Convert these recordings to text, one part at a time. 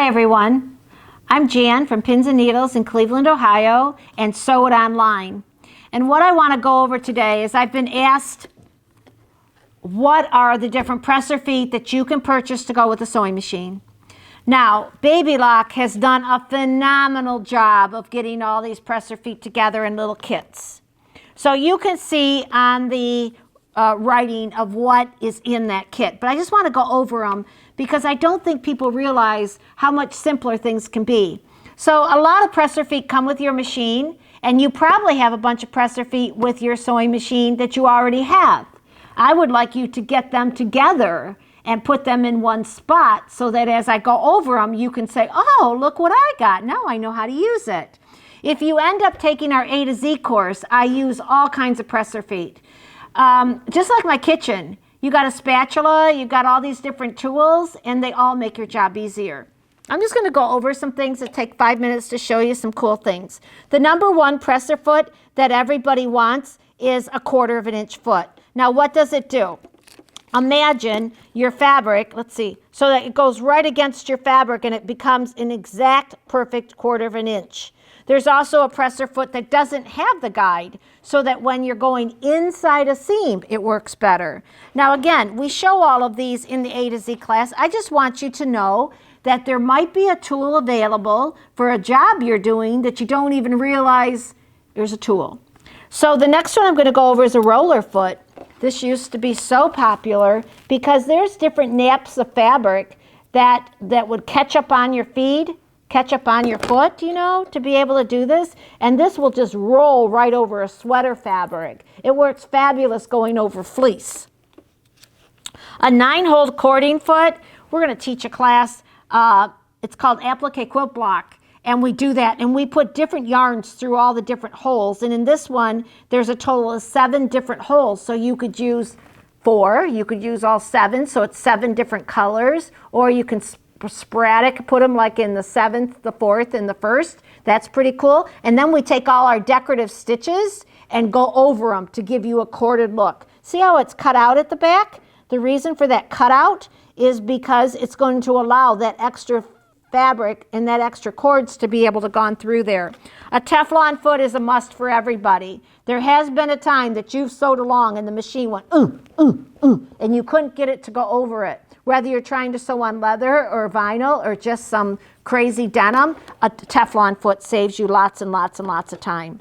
Hi everyone, I'm Jan from Pins and Needles in Cleveland, Ohio and Sew It Online. And what I want to go over today is I've been asked what are the different presser feet that you can purchase to go with a sewing machine. Now, Baby Lock has done a phenomenal job of getting all these presser feet together in little kits. So you can see on the writing of what is in that kit, but I just want to go over them because I don't think people realize how much simpler things can be. So a lot of presser feet come with your machine, and you probably have a bunch of presser feet with your sewing machine that you already have. I would like you to get them together and put them in one spot so that as I go over them, you can say, oh, look what I got. Now I know how to use it. If you end up taking our A to Z course, I use all kinds of presser feet. Just like my kitchen, you got a spatula, you've got all these different tools, and they all make your job easier. I'm just going to go over some things that take 5 minutes to show you some cool things. The number one presser foot that everybody wants is a 1/4 of an inch foot. Now, what does it do? Imagine your fabric, let's see, so that it goes right against your fabric and it becomes an exact perfect 1/4 of an inch. There's also a presser foot that doesn't have the guide, so that when you're going inside a seam, it works better. Now again, we show all of these in the A to Z class. I just want you to know that there might be a tool available for a job you're doing that you don't even realize there's a tool. So the next one I'm going to go over is a roller foot. This used to be so popular because there's different naps of fabric that would catch up on your feed, catch up on your foot, you know, to be able to do this. And this will just roll right over a sweater fabric. It works fabulous going over fleece. A 9-hole cording foot, we're going to teach a class, it's called Applique Quilt Block. And we do that, and we put different yarns through all the different holes. And in this one, there's a total of 7 different holes. So you could use 4, you could use all 7, so it's 7 different colors. Or you can sporadic, put them like in the 7th, the 4th, and the 1st. That's pretty cool. And then we take all our decorative stitches and go over them to give you a corded look. See how it's cut out at the back? The reason for that cutout is because it's going to allow that extra fabric and that extra cords to be able to gone through there. A Teflon foot is a must for everybody. There has been a time that you've sewed along and the machine went, and you couldn't get it to go over it. Whether you're trying to sew on leather or vinyl or just some crazy denim, a Teflon foot saves you lots and lots and lots of time.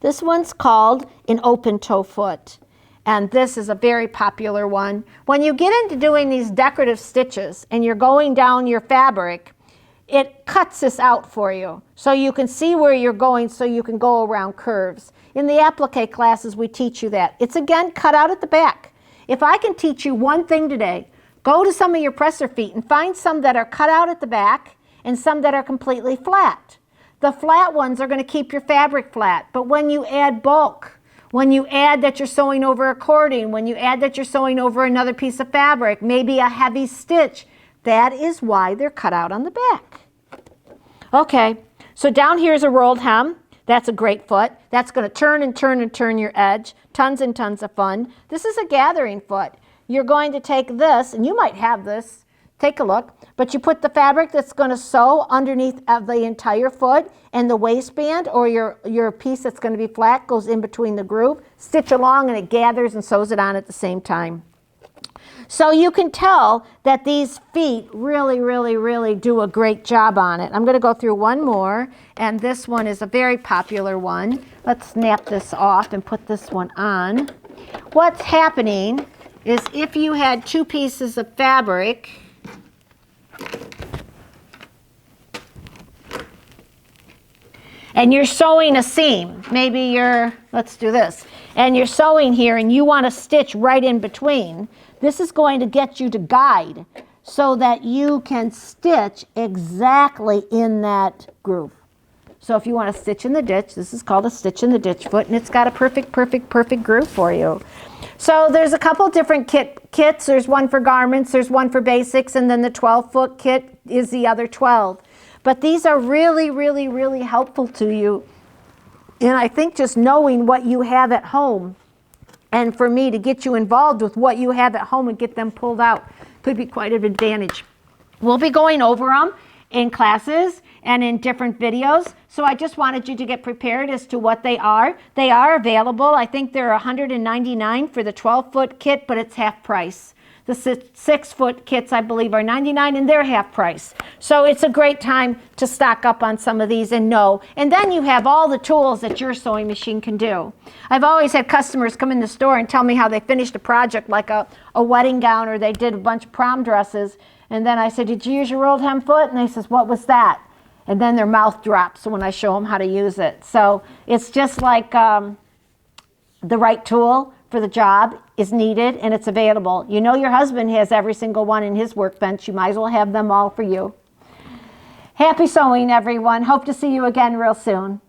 This one's called an open toe foot. And this is a very popular one. When you get into doing these decorative stitches and you're going down your fabric, it cuts this out for you. So you can see where you're going so you can go around curves. In the applique classes, we teach you that. It's again cut out at the back. If I can teach you one thing today, go to some of your presser feet and find some that are cut out at the back and some that are completely flat. The flat ones are going to keep your fabric flat, but when you add bulk, when you add that you're sewing over a cording, when you add that you're sewing over another piece of fabric, maybe a heavy stitch, that is why they're cut out on the back. Okay, so down here is a rolled hem. That's a great foot. That's going to turn and turn and turn your edge. Tons and tons of fun. This is a gathering foot. You're going to take this, and you might have this, take a look, but you put the fabric that's going to sew underneath of the entire foot, and the waistband or your piece that's going to be flat goes in between the groove, stitch along, and it gathers and sews it on at the same time. So you can tell that these feet really, really, really do a great job on it. I'm going to go through one more, and this one is a very popular one. Let's snap this off and put this one on. What's happening is if you had 2 pieces of fabric, and you're sewing a seam, maybe you're, let's do this, and you're sewing here and you want to stitch right in between, this is going to get you to guide so that you can stitch exactly in that groove. So if you want to stitch in the ditch, this is called a stitch in the ditch foot, and it's got a perfect groove for you. So there's a couple different kits. There's one for garments, there's one for basics, and then the 12-foot kit is the other 12. But these are really, really, really helpful to you. And I think just knowing what you have at home, and for me to get you involved with what you have at home and get them pulled out, could be quite an advantage. We'll be going over them, in classes and in different videos. So I just wanted you to get prepared as to what they are. They are available. I think they're $199 for the 12-foot kit, but it's half price. The 6-foot kits, I believe, are $99 and they're half price. So it's a great time to stock up on some of these and know. And then you have all the tools that your sewing machine can do. I've always had customers come in the store and tell me how they finished a project like a wedding gown, or they did a bunch of prom dresses. And then I said, did you use your rolled hem foot? And they says, what was that? And then their mouth drops when I show them how to use it. So it's just like the right tool for the job is needed and it's available. You know your husband has every single one in his workbench. You might as well have them all for you. Happy sewing, everyone. Hope to see you again real soon.